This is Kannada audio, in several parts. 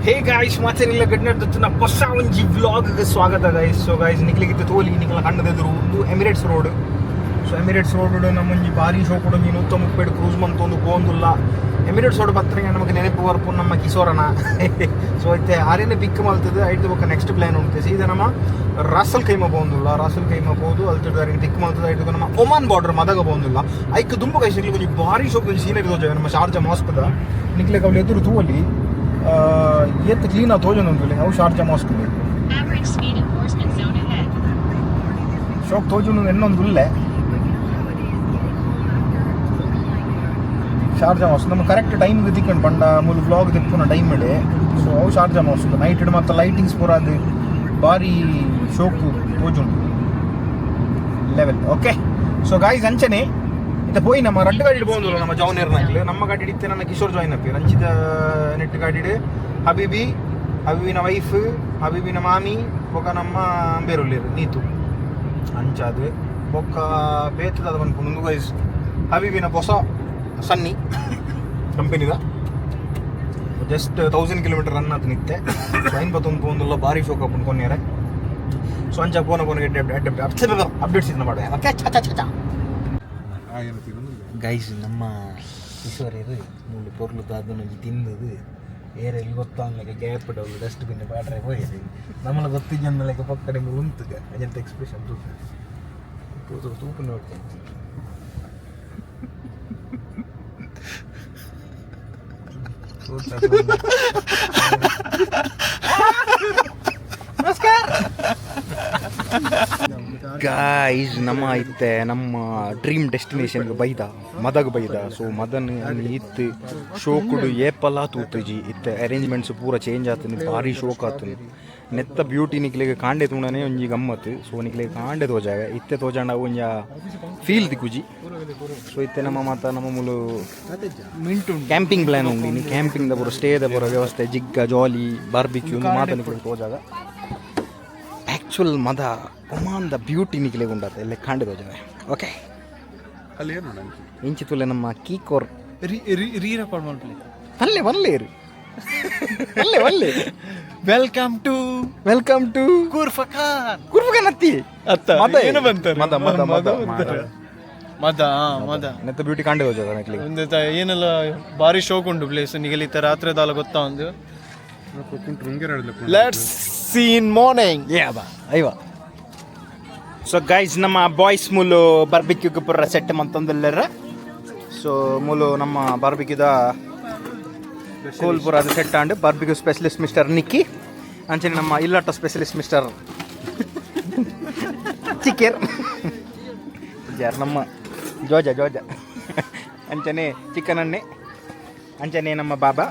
ಹೇ ಗಾಯ್ಸ್ ಮಾತೇನಿಲ್ಲ ಗಡ್ನಡ್ದು ಹೊಸ ಒಂಜಿ ವ್ಲಾಗ್ಗೆ ಸ್ವಾಗತ ಗೈಸ್. ಸೊ ಗೈಸ್ ನಿಕ್ಲಿಗಿತ್ತು ತೋಲಿ ನಿಕ್ಲ ಕಣ್ಣದೆದುರು ಒಂದು Emirates road. So Emirates road ನಮ್ಮೊಂಜಿ ಭಾರಿ ಶೋ ಕೊಡೊಂಜಿ 130 ಕ್ರೂಸ್ ಮಂತೊಂದು ಪೋಂದುಲ್ಲ. ಎಮಿರೇಟ್ಸ್ ರೋಡ್ ಬತ್ತರೆ ನಮಗೆ ನೆನಪು ಬರ್ಪು ನಮ್ಮ ಕಿಶೋರನ. ಸೊ ಐತೆ ಆರೇನೆ ಪಿಕ್ ಮಲ್ತದೆ ಐದು ಬೊಕ್ಕ ನೆಕ್ಸ್ಟ್ ಪ್ಲಾನ್ ಉಂಟು. ಸೀದಾ ನಮ್ಮ ರಾಸಲ್ ಕೈಮ ಪೋಂದುಲ್ಲ, ರಾಸಲ್ ಕೈಮ ಪೋದು ಅಲ್ಲಿ ಆರೇನೆ ಪಿಕ್ ಮಲ್ತದೆ ಐದು ನಮ್ಮ ಒಮಾನ್ ಬಾರ್ಡರ್ ಮದಾಗ ಪೋಂದುಲ್ಲ. ಐಕ್ ದುಂಬು ಕೈ ಸಿಗ್ಲಿ ಒಂಜಿ ಭಾರಿ ಶೋಕ್ ಸೀನರಿ ತೋಜ ನಮ್ಮ ಶಾರ್ಜಾ ಮಾಸ್ಕ್ದ ನಿಕ್ಲೆಗ್ ಅವ್ಲು ಎದುರು ತೂವಲ್ಲಿ ಎತ್ತು ಕ್ಲೀನಾಗಿ ತೋಜೊಂದು ಅವು ಶಾರ್ಜಾ ಮಾಸ್ಕ್ ಶೋಕ್ ತೋಜೊಂದು ಇನ್ನೊಂದುಲ್ಲೆ ಶಾರ್ಜಾ ಮಾಸ್ಕ್ ನಮ್ಮ ಕರೆಕ್ಟ್ ಟೈಮ್ಗೆ ತಿಕ್ಕೊಂಡು ಬಂಡ ಮೂಲ ವ್ಲಾಗ್ ತಿಪ್ಪುನ ಟೈಮ್ ಇಡೆ. ಸೊ ಅವು ಶಾರ್ಜಾ ಮಾಸ್ಕ್ ನೈಟ್ ಇಡ್ ಮತ್ತು ಲೈಟಿಂಗ್ಸ್ ಪೂರ ಅದು ಭಾರಿ ಶೋಕ್ ತೋಜುಂಡು ಲೆವೆಲ್. ಓಕೆ ಸೊ ಗಾಯ್ಸ್ ಅಂಚನೆ ಇತ್ತ ಪೋಯಿ ನಮ್ಮ ರಡ್ಡು ಗಾಡಿ ಬೋಂದು ನಮ್ಮ ಜೌನೇರ್ನಾಗ್ಲಿ ನಮ್ಮ ಗಾಡಿ ಇತ್ತೆ ನನ್ನ ಕಿಶೋರ್ ಜಾಯ್ನ್ ಅಪ್ಪಿ ರಂಚಿತ ನೆಟ್ ಗಾಡಿ ಹಬೀಬಿನ ವೈಫ್ ಹಬೀಬಿನ ಮಾಮಿ ಬೊಕ್ಕ ನಮ್ಮ ಬೇರುಳ್ಳೇರು ನೀತು ಅಂಚಾದು ಬೊಕ್ಕ ಬೇತದ ಅದು ಬಂದ್ಕೊಂಡು ಗೈಸ್ ಹಬೀಬಿನ ಹೊಸ ಸನ್ನಿ ಕಂಪನಿದ ಜಸ್ಟ್ 1000 ಕಿಲೋಮೀಟರ್ ರನ್ ಆತು ನಿತ್ತೆ. ಸೊ ಐನ್ ಪೋಂದುಲ್ಲ ಭಾರಿ ಶೋಕ್ ಹಾಕೊಂಡು ಕೊನೆಯರೆ. ಸೊ ಅಂಚ ಪೋನ ಅಪ್ಡೇಟ್ಸ್ ಇದನ್ನ ಮಾಡ ಗೈಸ್ ನಮ್ಮ ಕಿಶೋರಿಯರು ಮೂರು ಪೊರ್ಲು ದಾದನೊಂದು ತಿಂದದು ಏರಲ್ಲಿ ಗೊತ್ತಾಗಲಿಕ್ಕೆ ಗ್ಯಾಪ್ ಇಡೋದು ಡಸ್ಟ್ಬಿನ್ ಬ್ಯಾಟ್ರೆ ಹೋಗಿದೆ ನಮ್ಮಲ್ಲಿ ಗೊತ್ತಿದ್ದಕ್ಕೆ ಪಕ್ಕಡೆ ಉಂಟುಗ ಅಜಂತ ಎಕ್ಸ್ಪ್ರೆಷನ್ ತೂಪು ನೋಡ್ತೇನೆ. ಗಾಯ್ಸ್ ನಮ್ಮ ಇತ್ತೆ ನಮ್ಮ ಡ್ರೀಮ್ ಡೆಸ್ಟಿನೇಷನ್ಗೆ ಬೈದ ಮದಗ್ ಬೈದ. ಸೊ ಮದನ್ ಇತ್ತು ಶೋಕುಡು ಏಪಲ್ಲ ತೂತುಜಿ ಇತ್ತೆ ಅರೇಂಜ್ಮೆಂಟ್ಸ್ ಪೂರ ಚೇಂಜ್ ಆತನು ಭಾರಿ ಶೋಕ್ ಆತನು ನೆತ್ತ ಬ್ಯೂಟಿ ನಿಕ್ಲಿಗೆ ಕಾಂಡೆ ತೂಣನೆ ಒಂಜಿ ಗಮ್ಮತ್ತು. ಸೊ ನಿಕ್ಲಿಗೆ ಕಾಂಡೆ ತೋಜಾಗ ಇತ್ತೆ ತೋಜಾಂಡ ಒಂಜ ಫೀಲ್ ದಿಕ್ಕುಜಿ. ಸೊ ಇತ್ತೆ ನಮ್ಮ ಮೂಲು ಕ್ಯಾಂಪಿಂಗ್ ಪ್ಲಾನ್ ಉಂಡು. ಇನ್ನು ಕ್ಯಾಂಪಿಂಗ್ದ ಪೂರ ಸ್ಟೇದ ಪೂರ ವ್ಯವಸ್ಥೆ ಜಿಗ್ಗ ಜಾಲಿ ಬಾರ್ಬಿಕ್ಯೂ ಒಂದು ಮಾತನ್ನು ತೋಜಾಗ ಆ್ಯಕ್ಚುಲ್ ಮದ ಒಮಾನ್ದ ಬ್ಯೂಟಿ ನಿಕ್ಲಿಗೆ ಉಂಡಾತ ಎಲ್ಲ ಕಾಂಡೆ ತೋಜಾಗ. ಓಕೆ ಅಲ್ಲಿ ಏನು ಇಂಚಿ ತುಲೆ ನಮ್ಮ ಕೀಕೋರ್ ಅಲ್ಲೇ ಒಲ್ಲೇರು ಒಲ್ಲೆ ವೆಲ್ಕಮ್ ಟು ಕುರ್ಫಖಾನ್ ಅತ್ತಿ ಅತ್ತ ಏನು ಬಂತಾರೆ ಮದ ನೆತ್ತ ಬ್ಯೂಟಿ ಕಾಂಡೆ ಹೋಜದ ನಕ್ಲಿಗೆ ಒಂದು ಏನೆಲ್ಲ ಭಾರಿ ಶೋಕ್ ಉಂಟು ಪ್ಲೇಸ್ ನಿಗಲಿತ್ತ ರಾತ್ರಿ ದಾಲ ಗೊತ್ತಾ ಒಂದು ಲೆಟ್ಸ್ ಸೀ ಇನ್ ಮಾರ್ನಿಂಗ್ ಅಯ್ಯವ. ಸೊ ಗೈಸ್ ನಮ್ಮ ಬಾಯ್ಸ್ ಮೂಲು ಬಾರ್ಬಿಕ್ಯೂಗೆ ಪೂರ ಸೆಟ್ ಮಂತಂದೆಲ್ಲರ. ಸೊ ಮೂಲು ನಮ್ಮ ಬಾರ್ಬಿಕ್ಯೂದ ಕೂಲ್ ಪೂರ ಅದು set and barbecue specialist mister Nikki ಅಂಚನೆ ನಮ್ಮ ಇಲ್ಲಾಟ ಸ್ಪೆಷಲಿಸ್ಟ್ ಮಿಸ್ಟರ್ ಚಿಕ್ಕೇರ್ ಜಾರ್ ನಮ್ಮ ಜೋಜ ಅಂಚನೆ ಚಿಕನ್ ಅನ್ನೆ ಅಂಚನೆ ನಮ್ಮ ಬಾಬಾ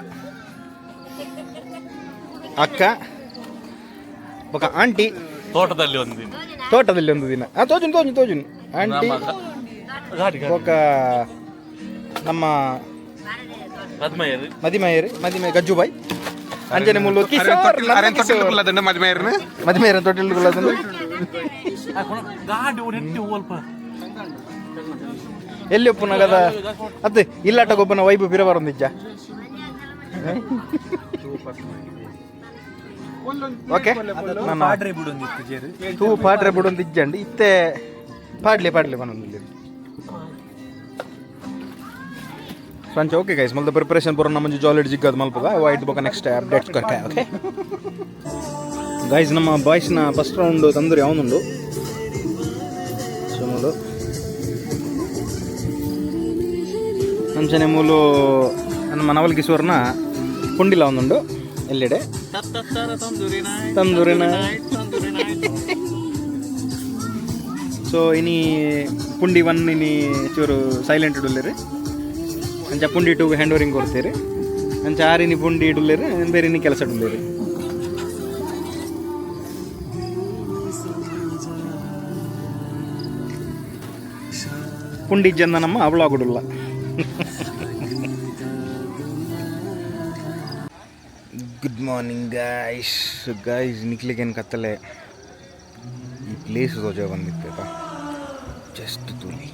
ಅಕ್ಕ ಬೊಕ ಆಂಟಿ ತೋಟದಲ್ಲಿ ಒಂದು ದಿನ ತೋಜುನ್ ಆಂಟಿ ಬೊಕ ನಮ್ಮ ಮದಿಮೆಯರು ಗಜ್ಜುಬಾಯ್ ಅಂಜನೆ ಮುಲ್ಲು ಮದಿಮೆಯರ ತೊಟ್ಟಿಲ್ಗುಳ್ಳದನ್ನು ಎಲ್ಲಿ ಒಪ್ಪುನಗದ ಅತ್ತೆ ಇಲ್ಲಾಟ ಗೊಬ್ಬನ ವೈಬು ಬಿರಬಾರೊಂದಿಜ್ಜ. ಓಕೆ ತೂ ಪಾಡ್ರೆ ಬಿಡೊಂದಿಜ್ಜಂಡು ಇತ್ತೆ ಪಾಡ್ಲಿ ಬನ್ನೊಂದಿಲ್ಲ ಸಂಚ. ಓಕೆ ಗೈಸ್ ಮಲ್ದ ಪ್ರಿಪರೇಷನ್ ಪೂರ ನಮ್ಮ ಜಾಲಿಡ್ ಜಿಗ್ಗದ ಮಲ್ಪಗ ವೈಟ್ ಬೊಕ ನೆಕ್ಸ್ಟ್ ಅಪ್ಡೇಟ್ಸ್ ಕೊಟ್ಟೆ. ಓಕೆ ಗೈಸ್ ನಮ್ಮ ಬಾಯ್ಸ್ನ ಫಸ್ಟ್ ರೌಂಡ್ ತಂದೂರಿ ಅವನುಂಡು. ಸೊ ಮೂಲು ಅಂಚನೆ ಮೂಲು ನಮ್ಮ ನವಲ್ ಕಿಶೋರ್ನ ಪುಂಡಿಲ ಅವನುಂಡು ಎಲ್ಲೆಡೆ ತಂದೂರಿನ. ಸೊ ಇನಿ ಪುಂಡಿ 1 ಇನಿ ಚೂರು ಸೈಲೆಂಟ್ ಇಡುಲ್ಲೇರಿ ಅಂಚ ಪುಂಡಿ 2 ಹ್ಯಾಂಡ್ ಓವರಿಂಗ್ ಕೊಡ್ತೀರಿ ಅಂಚ 6 ಇನಿ ಪುಂಡಿ ಇಡುಲ್ಲೇರಿ ಬೇರೆ ಇನಿ ಕೆಲಸ ಇಡುಲ್ಲೇರಿ. ಪುಂಡಿ ಜನ ನಮ್ಮ ಅವಳಾಗುಡುಲ್ಲ. ಗುಡ್ ಮಾರ್ನಿಂಗ್ ಗಾಯ್ಸ್ ನಿಕ್ಲಿಗೇನು ಕತ್ತಲೆ ಈ ಪ್ಲೇಸ್ ತೋಜ ಬಂದಿತ್ತು ಜಸ್ಟ್ ತುಲಿ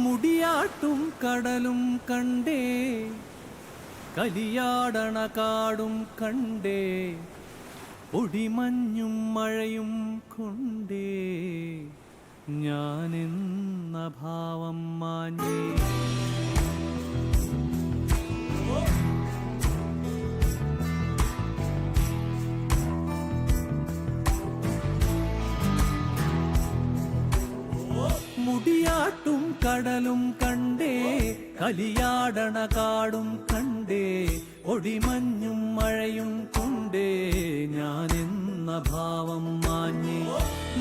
മുടിയാട്ടും കടലും കണ്ടേ കലിയാടണ കാടും കണ്ടേ പൊടിമഞ്ഞും മഴയും കൊണ്ടേ ഞാനെന്ന ഭാവം മാഞ്ഞേ. മുടിയാട്ടും കടലും കണ്ടേ കലിയാടണ കാടും കണ്ടേ ഒടിമഞ്ഞും മഴയും കൊണ്ടേ ഞാനെന്ന ഭാവം മാഞ്ഞേ.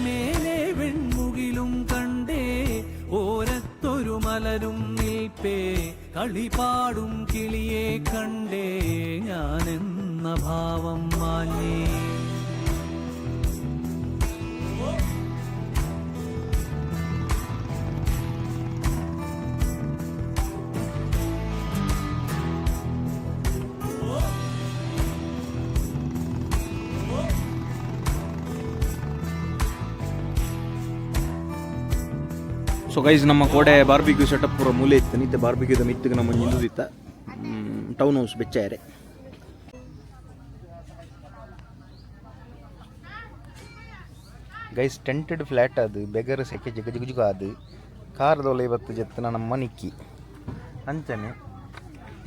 മേലെ വെൺമുകിലും കണ്ടേ ഓരത്തൊരു മലരും നിൽപ്പേ കളിപാടും കിളിയെ കണ്ടേ ഞാനെന്ന ഭാവം മാഞ്ഞേ. ಸೊ ಗೈಸ್ ನಮ್ಮ ಕೋಡೆ ಬಾರ್ಬಿಕ್ಯೂ ಸೆಟಪ್ ಪೂರ ಮೂಲೆ ಇತ್ತು ನಿತ್ಯ ಬಾರ್ಬಿಕ್ಯೂದ ಮಿತ್ತಿಗೆ ನಮ್ಮ ನಿಂದುದಿತ್ತ ಟೌನ್ ಹೌಸ್ ಬೆಚ್ಚಾರೆ. ಗೈಸ್ ಟೆಂಟೆಡ್ ಫ್ಲ್ಯಾಟ್ ಅದು ಬೆಗರ್ ಸೆಕೆ ಜಿಗ ಜಿಗುಜುಗ ಅದು ಕಾರ್ದೊಲೆ ಇವತ್ತು ಜೆತ್ತನ ನಮ್ಮ ನಿಕ್ಕಿ ಅಂಚನೆ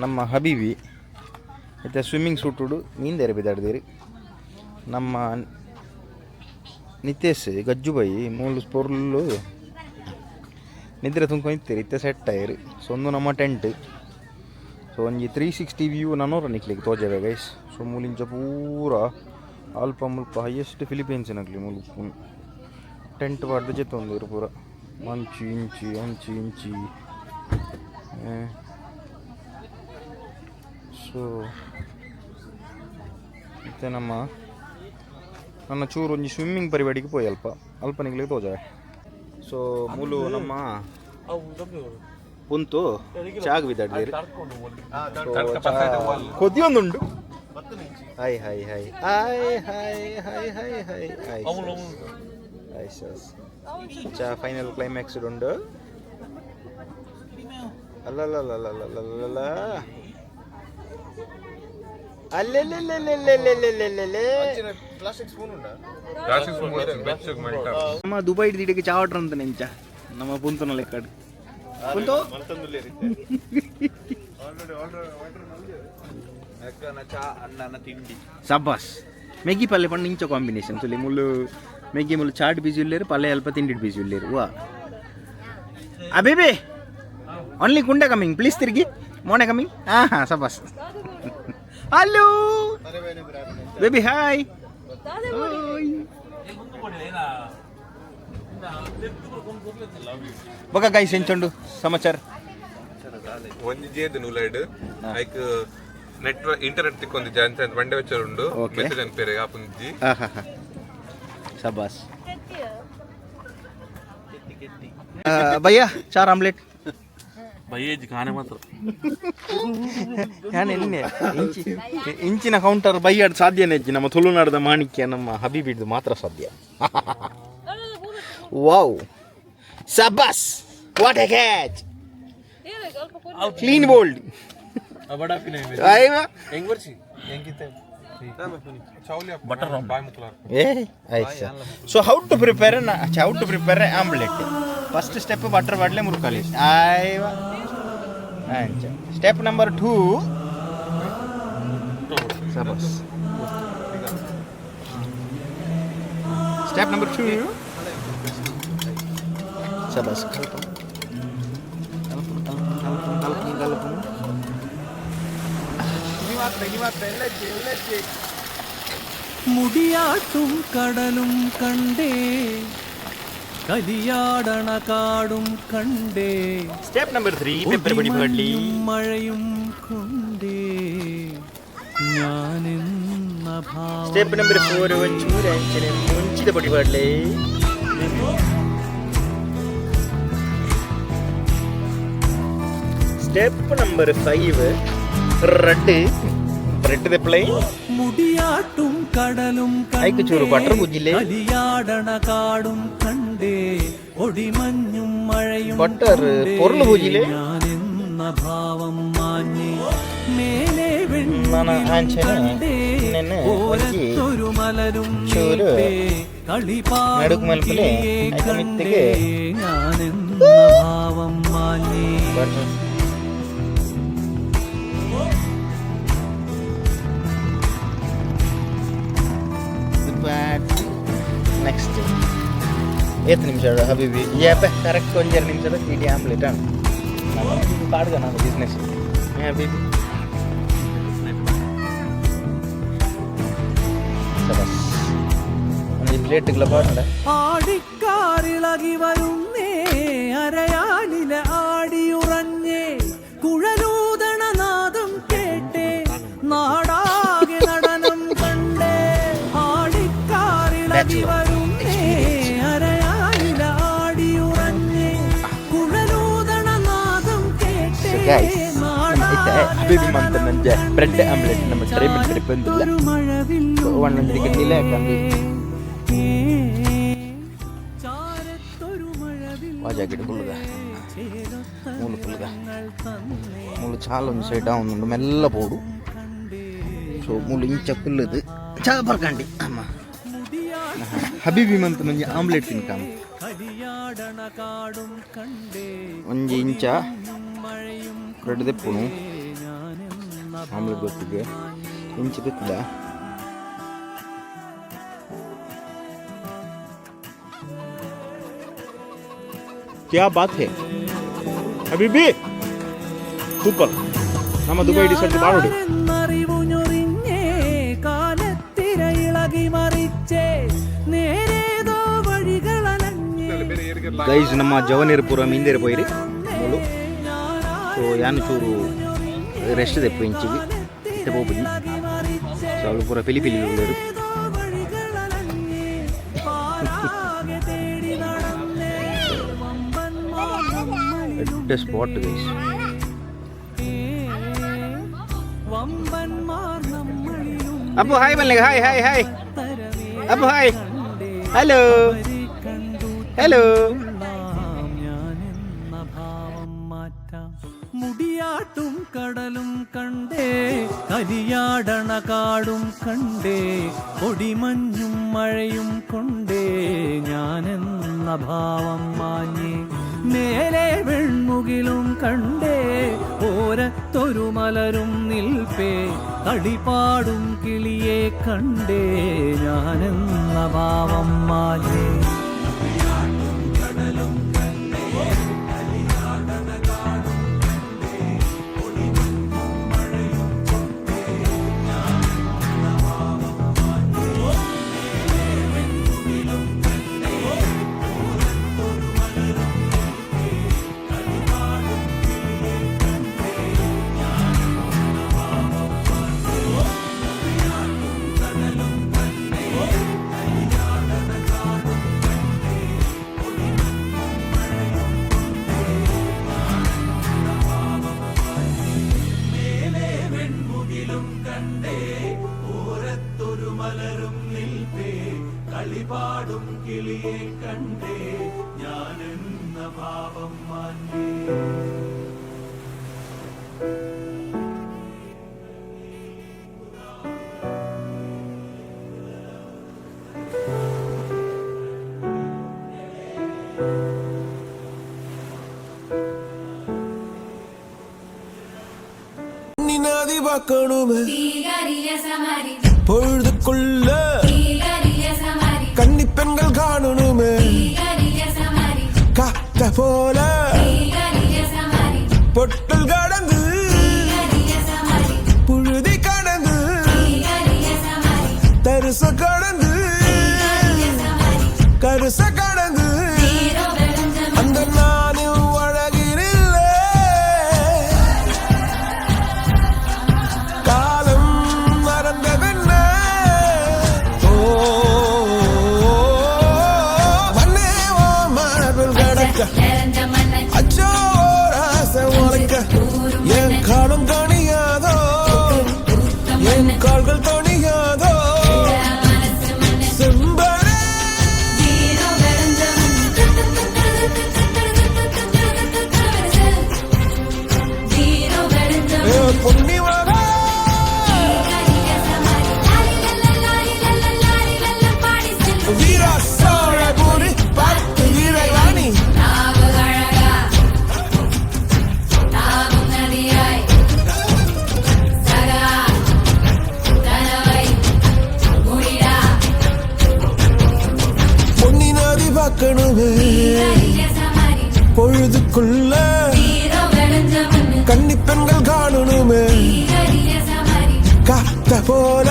ನಮ್ಮ ಹಬೀಬಿ ಮತ್ತು ಸ್ವಿಮ್ಮಿಂಗ್ ಸೂಟ್ ಉಡು ಮೀಂದೇರೆ ಬಿದ್ದಾಡ್ದಿರಿ. ನಮ್ಮ ನಿತೇಶ್ ಗಜ್ಜುಬೈ ಮೂಲು ಪೊರ್ಲು ನಿದ್ರೆ ತುಂಬ್ಕೊಂತೀರಿ ಇತ್ತೆ ಸೆಟ್ ಆಯಿರಿ. ಸೊ ಒಂದು ನಮ್ಮ ಟೆಂಟ್ ಸೊ ಒಂಜಿ 360 ವ್ಯೂ ನನ್ನೋರ ನಿಕ್ಲಿಕ್ಕೆ ತೋಜವೆ ಗೈಸ್. ಸೊ ಮೂಲಿಂಚ ಪೂರ ಅಲ್ಪ ಮುಲ್ಪ ಹೈಯೆಸ್ಟ್ ಫಿಲಿಪೀನ್ಸಿನಾಗಲಿ ಮುಲ್ಪ ಟೆಂಟ್ ಬಾಡ್ದು ಜೆತ್ತೊಂದಿರು ಪೂರ ಮಂಚು ಇಂಚಿ ಸೊ ಮತ್ತು ನನ್ನ ಚೂರು ಒಂಜಿ ಸ್ವಿಮ್ಮಿಂಗ್ ಪರಿಪಾಡಿಗೆ ಪೋಯಿ ಅಲ್ಪ ನಿಕ್ಲಿಗೆ ತೋಜವೆ. ಸೊ ಮೂಲು ನಮ್ಮ ಕುಂತು ಚಾಗ್ ಬಿದ್ದಾಡ್ದಿರಿ ಕೊದಿಯೊಂದುಂಡು. Hi hi hi hi hi hi hi hi hi hi ಸಸ್ ಚಾ ಫೈನಲ್ ಕ್ಲೈಮ್ಯಾಕ್ಸ್ ಉಂಡು. ಅಲ್ಲಲ್ಲಲ್ಲಲ್ಲಲ್ಲಲ್ಲ ನಮ್ಮ ದುಬೈ ದಿಡಿಗೆ ಚಾ ಆರ್ಡರ್ ಅಂತ ನೆಂಚ ನಮ್ಮ ಪುಂತನ ಲೆಕ್ಕ ಪುಂತು ಸಬ್ಬಾಸ್ ಮೆಗ್ಗಿ ಪಲ್ಲೆ ಪಂಡು ಇಂಚ ಕಾಂಬಿನೇಷನ್ ಸುಲಿ ಮುಳ್ಳು ಮೆಗ್ಗಿ ಮುಳ್ಳು ಚಾಟ್ ಬೀಜಿ ಉಳ್ಳೇರು ಪಲ್ಲೆ ಅಲ್ಪ ತಿಂಡಿಡ್ ಬೀಜಿ ಉಳ್ಳೇರು ವಾ ಬೇಬಿ ಓನ್ಲಿ ಕುಂಡೆ ಕಮಿಂಗ್ ಪ್ಲೀಸ್ ತಿರುಗಿ ಮೋನೆ ಕಮಿಂಗ್ ಹಾಂ ಸಬ್ಬಾಸ್. Hello baby hi. ಬಗ ಗೈಸ್ ಎಂಚುಂಡು ಸಮಾಚಾರ ಒಂಜಿ ಜೇದು ನೂಲೈಡ್ ಲೈಕ್ ನೆಟ್ವರ್ಕ್ ಇಂಟರ್ನೆಟ್ ತಿಕ್ಕೊಂದಿ ಜಾಂತ ಬಂಡೆ ವೆಚ್ಚರ್ ಉಂಡು ಮೆಸೇಜ್ ಅನ್ಪೇರೆ ಆಪುಂಜಿ ಸಬಾಸ್ ಭಯ್ಯ ಚಾರ್ ಆಮ್ಲೆಟ್ ಬಯ್ಯೇಜ್ ಖಾನೆ ಮಾತ್ರ ನಾನು ಎನ್ನೆ ಇಂಚಿನ ಕೌಂಟರ್ ಬೈಯಾಡ್ ಸಾಧ್ಯನೇ ಇಜ್ಜಿ ನಮ್ಮ ತುಳುನಾಡದ ಮಾಣಿಕ್ಯ ನಮ್ಮ ಹಬೀಬಿಡ್ದು ಮಾತ್ರ ಸಾಧ್ಯ. ವಾವ್ ಸಬಾಸ್ what a catch clean bold so how to prepare omelette. First step butter ಬಾಡ್ಲೆ ಮುರುಕಾಲಿ ಆಯ್ವಾ. ಸ್ಟೆಪ್ ನಂಬರ್ 2 ಸಬಾಸ್. ಸ್ಟೆಪ್ ನಂಬರ್ 2 ಸಬಾಸ್. മുടിയാട്ടും കടലും കണ്ടേ കലിയാടണ കാടും കണ്ടേ സ്റ്റെപ്പ് നമ്പർ 3 മഴയും കൊണ്ടേ ഞാനെന്ന ഭാവം. സ്റ്റെപ്പ് നമ്പർ 4 ಒಂಚೂರು ಮುಂಚಿದ ಪಡಿ ಬಾಡ್ಲೆ. സ്റ്റെപ്പ് നമ്പർ 5 ബ്രെഡ് ദെപ്ലേ. മുടിയാട്ടും കടലും ചൂറ് ബട്ടർ ബുജില്ലേ കലിയാടണ കാടും കണ്ടേ ഒടിമഞ്ഞും മഴയും ബട്ടർ പൊറല് പൂജിയിലെ ഞാനെന്ന ഭാവം മാഞ്ഞേ മേലെ ഓരത്തൊരു മലരും കളിപ്പാടേ കണ്ടേ ഞാനെന്ന ഭാവം മാഞ്ഞേ നെക്സ്റ്റ് ഏത് നിമിഷം ഹബീബി കറക്റ്റ് 1 നിമിഷದ ಇಡೀ ಆಮ್ಲೆಟ್ ആണ് പാടുക ನಾನು ಬಿಸ್ನೆಸ್ ഹബീബി പ്ലേറ്റുകളെ പാടണ്ട ആടിക്കാറിളകി വരുന്നേ അരയാലിലെ ആടിയുറഞ്ഞേ കുഴലൂതണ നാദം കേട്ടേ നാടാകെ നടനം കണ്ടേ ആടിക്കാറിളകി വരുന്നേ അരയാലിലെ ആടിയുറഞ്ഞേ കുഴലൂതണ നാദം കേട്ടേ ബ്രെഡ് ആംലെറ്റ് നമ്മൾ ട്രൈ ಮಾಡಿ ಬಂದಿಲ್ಲ ಒಂದೊಂದಕ್ಕೆ ನೀಲೇ ಹಾಕಂಡಿ వాజాకిడి పుల్లుగా ముళ్ళు చాలా ఉంది సైడ్ ఉంది మెల్ల పోడు సో ముళ్ళు ఇంచ పుల్లది చాలా పరకండి అమ్మ ಹಬೀಬಿ ಮಂತ್ ಮಂಜಿ ಆಮ್ಲೆಟ್ ತಿನ್ಕಾಮ ಒಂಜಿ ಇಂಚ ಬ್ರೆಡ್ ತೆಪ್ಪುನು ಆಮ್ಲೆಟ್ ಗೊತ್ತಿಗೆ ಇಂಚು ತೆತ್ತಿದ क्या बात है हबीबी സൂപ്പർ നമ്മ ദുബായ് ഡിസർട്ട് പാടോടി ಗೈಸ್ ನಮ್ಮ ಜವನೇರಪುರ ಮೀಂದೇರು ಪೋಯಿರಿ ಮೂಲು ಸೊ ಯಾನು ಚೂರು ರೆಸ್ಟ್ ತೆಪ್ಪು ಇಂಚಿಗೆ ಇತ್ತೆ ಹೋಗ್ಬಿಡಿ ಸೊ ಅವಳು ಪೂರ ಪಿಲಿ ಪಿಲಿ ಉಳ್ಳರು എട്ട് സ്പോട്ട് ഗൈസ് അപ്പു ഹായ് പറഞ്ഞേ hi hi hi Appu hi hello hello മുടിയാട്ടും കടലും കണ്ടേ കരിയാടണ കാടും കണ്ടേ പൊടിമഞ്ഞും മഴയും കൊണ്ടേ ഞാനെന്ന ഭാവം മാഞ്ഞേ മേലെ വെൺമുകിലും കണ്ടേ ഓരത്തൊരു മലരും നിൽപ്പേ കളിപ്പാടും കിളിയെ കണ്ടേ ഞാനെന്ന ഭാവം മാഞ്ഞേ കളിപാടും കിളിയെ കണ്ടേ ഞാനെന്ന ഭാവം മാഞ്ഞേ நினாதி பார்க்கணுமே பொழுதுக்குள்ள கன்னி பெண்கள் காணணுமே காத்த போல பொட்டல் கடந்து புழுதி கடந்து தரிச கடந்து கருச கடந்து அந்த நானும் அழகினில்லை காலம் மறந்ததென்ன அச்சோ ராசை உரைக்க என் காலம் தணியாதோ என் கால்கள் தணியாதோ செம்பரே பொழுதுக்குள்ள கன்னி பெண்கள் காணணுமே காத்த போல